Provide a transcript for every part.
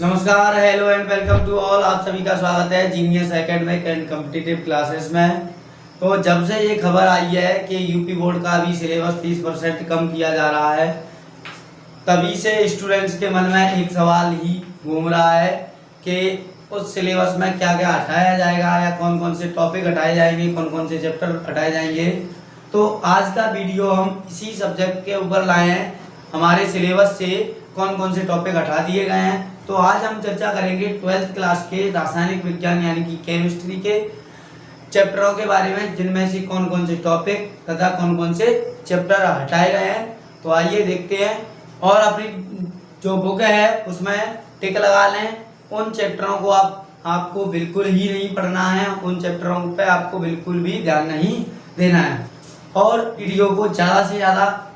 नमस्कार, hello and welcome to all. आप सभी का स्वागत है genius academic and competitive classes में। तो जब से ये खबर आई है कि यूपी बोर्ड का भी सिलेबस 30% कम किया जा रहा है, तभी से स्टूडेंट्स के मन में एक सवाल ही घूम रहा है कि उस सिलेबस में क्या क्या हटाया जाएगा या कौन कौन से टॉपिक हटाए जाएंगे, कौन कौन से चैप्टर हटाए जाएंगे। तो आज का वीडियो हम इसी सब्जेक्ट के ऊपर लाए हैं, हमारे सिलेबस से कौन कौन से टॉपिक हटा दिए गए हैं। तो आज हम चर्चा करेंगे 12th क्लास के रासायनिक विज्ञान यानी कि केमिस्ट्री के चैप्टरों के बारे में, जिनमें से कौन कौन से टॉपिक तथा कौन कौन से चैप्टर हटाए गए हैं। तो आइए देखते हैं, और अपनी जो बुक है उसमें टिक लगा लें। उन चैप्टरों को आपको बिल्कुल ही नहीं पढ़ना है, उन चैप्टरों पे आपको बिल्कुल भी ध्यान नहीं देना है। और वीडियो को ज़्यादा से ज़्यादा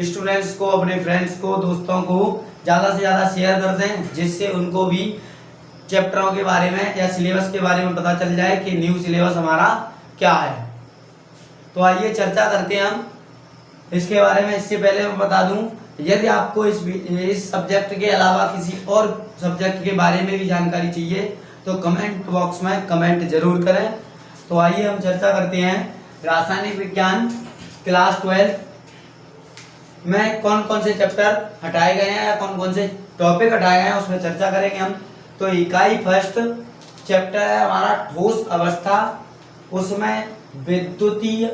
स्टूडेंट्स को, अपने फ्रेंड्स को, दोस्तों को ज़्यादा से ज़्यादा शेयर कर दें, जिससे उनको भी चैप्टरों के बारे में या सिलेबस के बारे में पता चल जाए कि न्यू सिलेबस हमारा क्या है। तो आइए चर्चा करते हैं हम इसके बारे में। इससे पहले मैं बता दूं, यदि आपको इस सब्जेक्ट के अलावा किसी और सब्जेक्ट के बारे में भी जानकारी चाहिए तो कमेंट बॉक्स में कमेंट जरूर करें। तो आइए हम चर्चा करते हैं रासायनिक विज्ञान क्लास 12 में कौन कौन से चैप्टर हटाए गए हैं या कौन कौन से टॉपिक हटाए गए हैं, उसमें चर्चा करेंगे हम। तो इकाई फर्स्ट चैप्टर है हमारा ठोस अवस्था। उसमें विद्युतीय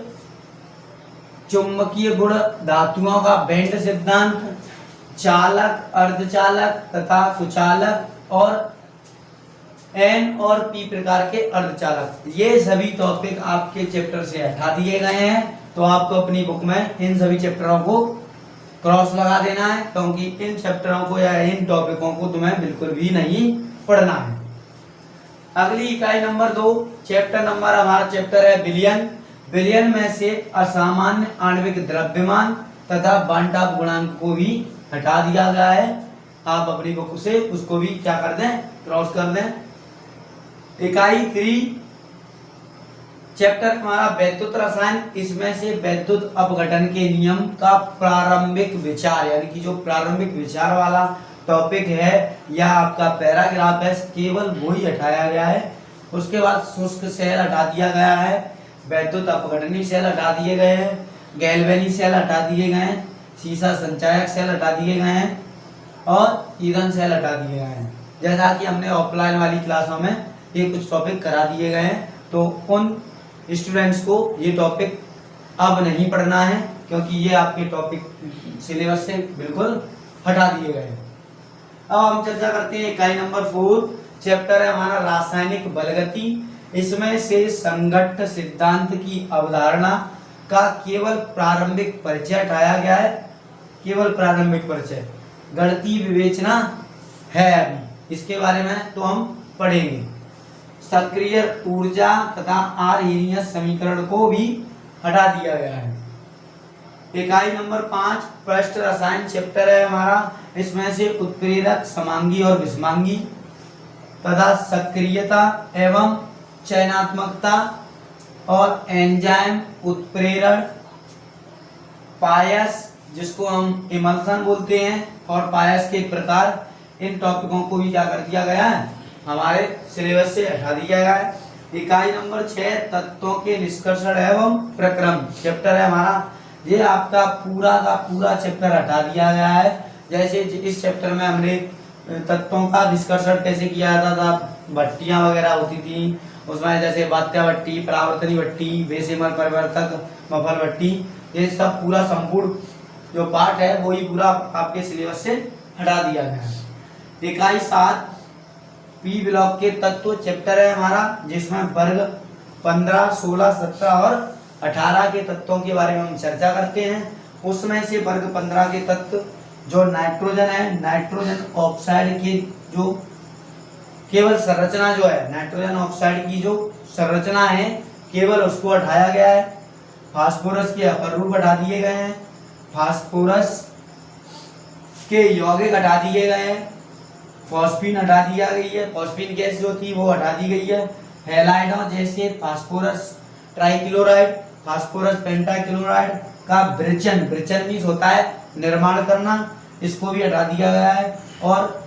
चुंबकीय गुण, धातुओं का बेंड सिद्धांत, चालक, अर्धचालक तथा कुचालक और एन और पी प्रकार के अर्धचालक, ये सभी टॉपिक आपके चैप्टर से हटा दिए गए हैं। तो आपको अपनी बुक में इन सभी चैप्टरों को क्रॉस लगा देना है, क्योंकि इन चैप्टरों को या इन टॉपिकों को तुम्हें बिल्कुल भी नहीं पढ़ना है। अगली इकाई नंबर 2, चैप्टर नंबर हमारा चैप्टर है विलयन। विलयन में से असामान्य आणविक द्रव्यमान तथा बांटाप गुणांक को भी हटा दिया गया है। आप अपनी बुक से उसको भी क्या कर दें, क्रॉस कर दें। इकाई 3 चैप्टर हमारा वैद्युत रसायन। इसमें से वैद्युत अपघटन के नियम का प्रारंभिक विचार यानी कि जो प्रारंभिक विचार वाला टॉपिक है या आपका पैराग्राफ है, केवल वही हटाया गया है। उसके बाद शुष्क सेल हटा दिया गया है, वैद्युत अपघटनी सेल हटा दिए गए हैं, गैल्वेनी सेल हटा दिए गए हैं, सीसा संचायक सेल हटा दिए गए हैं और ईंधन सेल हटा दिए गए हैं। जैसा कि हमने ऑफलाइन वाली क्लासों में ये कुछ टॉपिक करा दिए गए हैं, तो उन स्टूडेंट्स को ये टॉपिक अब नहीं पढ़ना है, क्योंकि ये आपके टॉपिक सिलेबस से बिल्कुल हटा दिए गए हैं। अब हम चर्चा करते हैं इकाई नंबर 4 चैप्टर है हमारा रासायनिक बलगति। इसमें से संघट्ट सिद्धांत की अवधारणा का केवल प्रारंभिक परिचय हटाया गया है, केवल प्रारंभिक परिचय। गणितीय विवेचना है अभी, इसके बारे में तो हम पढ़ेंगे। सक्रिय ऊर्जा तथा आर्हेनियस समीकरण को भी हटा दिया गया है। इकाई नंबर 5 पृष्ठ रसायन चैप्टर है हमारा। इसमें से उत्प्रेरक, समांगी और विषमांगी तथा सक्रियता एवं चयनात्मकता और एंजाइम उत्प्रेरण, पायस जिसको हम इमल्सन बोलते हैं और पायस के प्रकार, इन टॉपिकों को भी क्या कर दिया गया है, हमारे सिलेबस से हटा दिया गया है। इकाई नंबर 6 तत्वों के निष्कर्षण एवं प्रक्रम चैप्टर है हमारा। ये आपका पूरा का पूरा चैप्टर हटा दिया गया है। जैसे इस चैप्टर में हमने तत्वों का निष्कर्षण कैसे किया जाता था, भट्टियां वगैरह होती थी उसमें, जैसे बात्या भट्टी, परावर्तनी भट्टी, बेसिमल परिवर्तक, मफल भट्टी, ये सब पूरा संपूर्ण जो पार्ट है वही पूरा आपके सिलेबस से हटा दिया गया है। इकाई 7 पी ब्लॉक के तत्व चैप्टर है हमारा, जिसमें वर्ग 15, 16, 17 और 18 के तत्वों के बारे में हम चर्चा करते हैं। उसमें से वर्ग 15 के तत्व जो नाइट्रोजन है, नाइट्रोजन ऑक्साइड की जो केवल संरचना जो है, नाइट्रोजन ऑक्साइड की जो संरचना है केवल उसको हटाया गया है। फास्फोरस के अपर रूप हटा दिए गए हैं, फास्फोरस के यौगिक हटा दिए गए हैं, फॉस्फीन हटा दिया गई है, फॉस्फीन गैस जो थी वो हटा दी गई है। हैलाइडों जैसे फास्फोरस ट्राइक्लोराइड, फास्फोरस पेंटाक्लोराइड का विरचन मीन्स होता है निर्माण करना, इसको भी हटा दिया गया है। और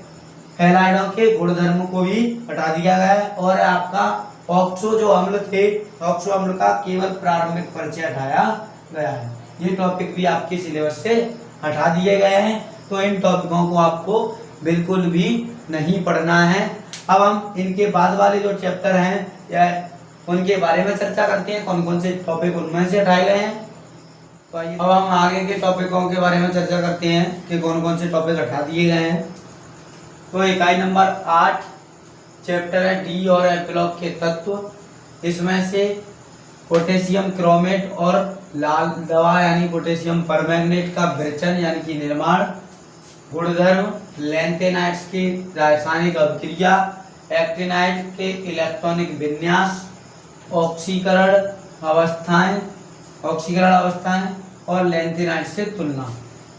हैलाइडों के गुणधर्म को भी हटा दिया गया है और आपका ऑक्सो जो अम्ल थे, ऑक्सो अम्ल का केवल प्रारंभिक परिचय हटाया गया है। ये टॉपिक भी आपके सिलेबस से हटा दिए गए हैं, तो इन टॉपिकों को आपको बिल्कुल भी नहीं पढ़ना है। अब हम इनके बाद वाले जो चैप्टर हैं या उनके बारे में चर्चा करते हैं, कौन कौन से टॉपिक उनमें से हटाए गए हैं। तो अब हम आगे के टॉपिकों के बारे में चर्चा करते हैं कि कौन कौन से टॉपिक हटा दिए गए हैं। तो इकाई नंबर 8 चैप्टर है डी और एप्लॉक के तत्व। इसमें से पोटेशियम क्रोमेट और लाल दवा यानी पोटेशियम परमैंगनेट का विरचन यानी कि निर्माण, गुणधर्म, लैंथेनाइड्स की रासायनिक अभिक्रिया, एक्टिनाइड के इलेक्ट्रॉनिक विन्यास, ऑक्सीकरण अवस्थाएं और लैंथेनाइड से तुलना,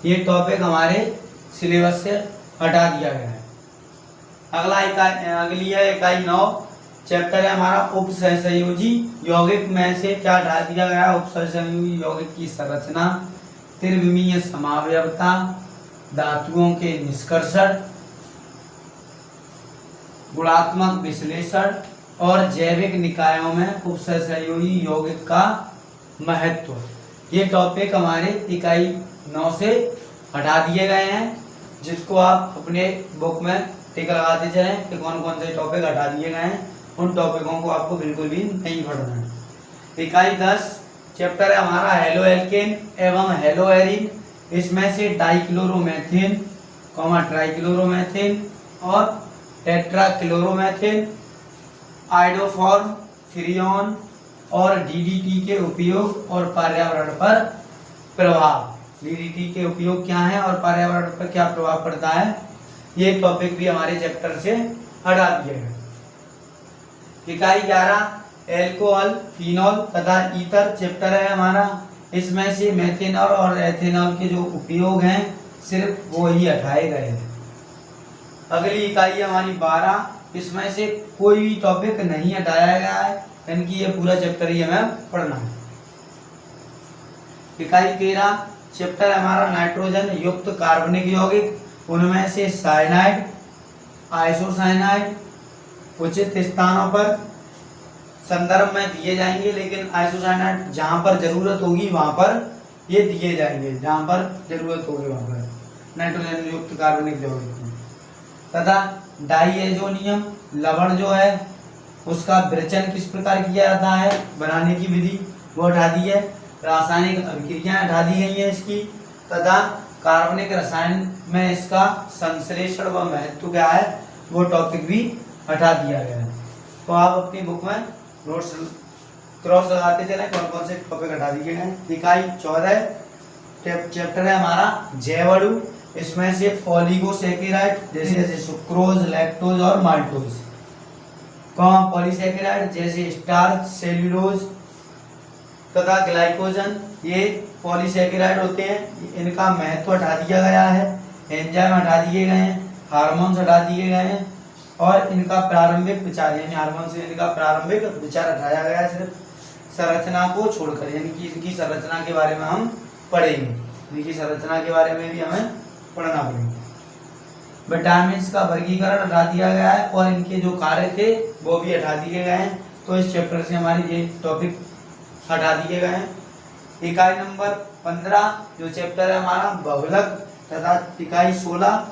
ये टॉपिक हमारे सिलेबस से हटा दिया गया है। अगली है इकाई 9 चैप्टर है हमारा उपसहसंयोजी यौगिक। में से क्या हटा दिया गया है? उपसहसंयोजी यौगिक की संरचना, त्रिविमीय समावयवता, धातुओं के निष्कर्षण, गुणात्मक विश्लेषण और जैविक निकायों में उपसहसंयोजी यौगिक का महत्व। ये टॉपिक हमारे इकाई 9 से हटा दिए गए हैं, जिसको आप अपने बुक में टिक लगाते चलें कि कौन कौन से टॉपिक हटा दिए गए हैं। उन टॉपिकों को आपको बिल्कुल भी नहीं पढ़ना है। इकाई 10 चैप्टर है हमारा हेलो एल्केन एवं हेलो एरिन। इसमें से डाइक्लोरोमेथेन, ट्राइक्लोरोमेथेन और टेट्राक्लोरोमेथेन, आइडोफॉर्म, फ्रियोन और डीडीटी के उपयोग और पर्यावरण पर प्रभाव। डीडीटी के उपयोग क्या है और पर्यावरण पर क्या प्रभाव पड़ता है, ये टॉपिक भी हमारे चैप्टर से हटा दिए गए। इकाई 11 एल्कोहल, फिनॉल तथा ईथर चैप्टर है हमारा। इसमें से मेथेनॉल और एथेनॉल के जो उपयोग हैं सिर्फ वो ही हटाए गए हैं। अगली इकाई है हमारी 12। इसमें से कोई भी टॉपिक नहीं हटाया गया है, यानी कि ये पूरा चैप्टर ही हमें पढ़ना है। इकाई 13 चैप्टर हमारा नाइट्रोजन युक्त कार्बनिक यौगिक। उनमें से साइनाइड, आइसोसाइनाइड उचित स्थानों पर संदर्भ में दिए जाएंगे, लेकिन आइसोसाइनाइड जहां पर जरूरत होगी वहां पर ये दिए जाएंगे, जहां पर जरूरत होगी वहां पर नाइट्रोजन युक्त कार्बनिक यौगिक। तथा डाइएजोनियम लवण जो है उसका विरचन किस प्रकार किया जाता है, बनाने की विधि वो हटा दी है। रासायनिक अभिक्रियाएं हटा दी गई हैं इसकी, तथा कार्बनिक रसायन में इसका संश्लेषण व महत्व क्या है वो टॉपिक भी हटा दिया गया है। तो आप अपनी बुक में नोट्स क्रॉस लगाते चलें कौन कौन से टॉपिक हटा दिए गए। इकाई 14 चैप्टर है हमारा जैवअणु। इसमें से ओलिगोसैकेराइड जैसे सुक्रोज, लैक्टोज और माल्टोज, पॉलीसैकेराइड जैसे स्टार्च, सेल्यूलोज तथा ग्लाइकोजन, ये पॉलीसैकेराइड होते हैं। इनका महत्व हटा दिया गया है। एंजाइम हटा दिए गए हैं, हार्मोन्स हटा दिए गए हैं और इनका प्रारंभिक विचार यानी हार्मोन से इनका प्रारंभिक विचार हटाया गया है, सिर्फ संरचना को छोड़कर, यानी कि इनकी संरचना के बारे में हम पढ़ेंगे। इनकी संरचना के बारे में भी हमें पढ़ना पड़ेगा। विटामिन्स का वर्गीकरण हटा दिया गया है और इनके जो कार्य थे वो भी हटा दिए गए हैं। तो इस चैप्टर से हमारे ये टॉपिक हटा दिए गए हैं। इकाई नंबर 15 जो चैप्टर है हमारा बहुलक तथा इकाई 16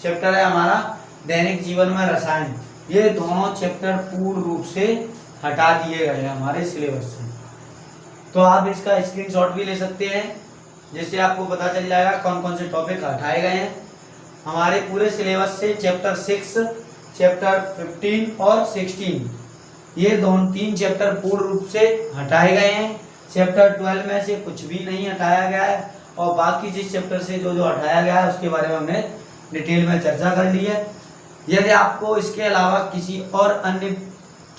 चैप्टर है हमारा दैनिक जीवन में रसायन। ये दोनों चैप्टर पूर्ण रूप से हटा दिए गए हैं हमारे सिलेबस से। तो आप इसका स्क्रीनशॉट भी ले सकते हैं, जिससे आपको पता चल जाएगा कौन कौन से टॉपिक हटाए गए हैं हमारे पूरे सिलेबस से। चैप्टर 6, चैप्टर 15 और 16 ये 3 चैप्टर पूर्ण रूप से हटाए गए हैं। चैप्टर 12 में से कुछ भी नहीं हटाया गया है और बाकी जिस चैप्टर से जो हटाया गया है उसके बारे में हमने डिटेल में चर्चा कर ली है। यदि आपको इसके अलावा किसी और अन्य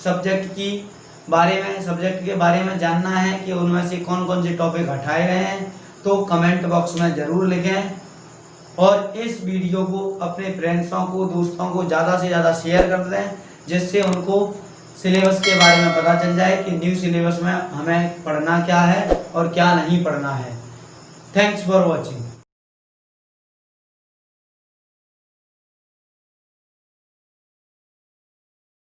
सब्जेक्ट के बारे में जानना है कि उनमें से कौन कौन से टॉपिक हटाए गए हैं तो कमेंट बॉक्स में ज़रूर लिखें और इस वीडियो को अपने फ्रेंड्सों को, दोस्तों को ज़्यादा से ज़्यादा शेयर कर दें, जिससे उनको सिलेबस के बारे में पता चल जाए कि न्यू सिलेबस में हमें पढ़ना क्या है और क्या नहीं पढ़ना है। Thanks for watching.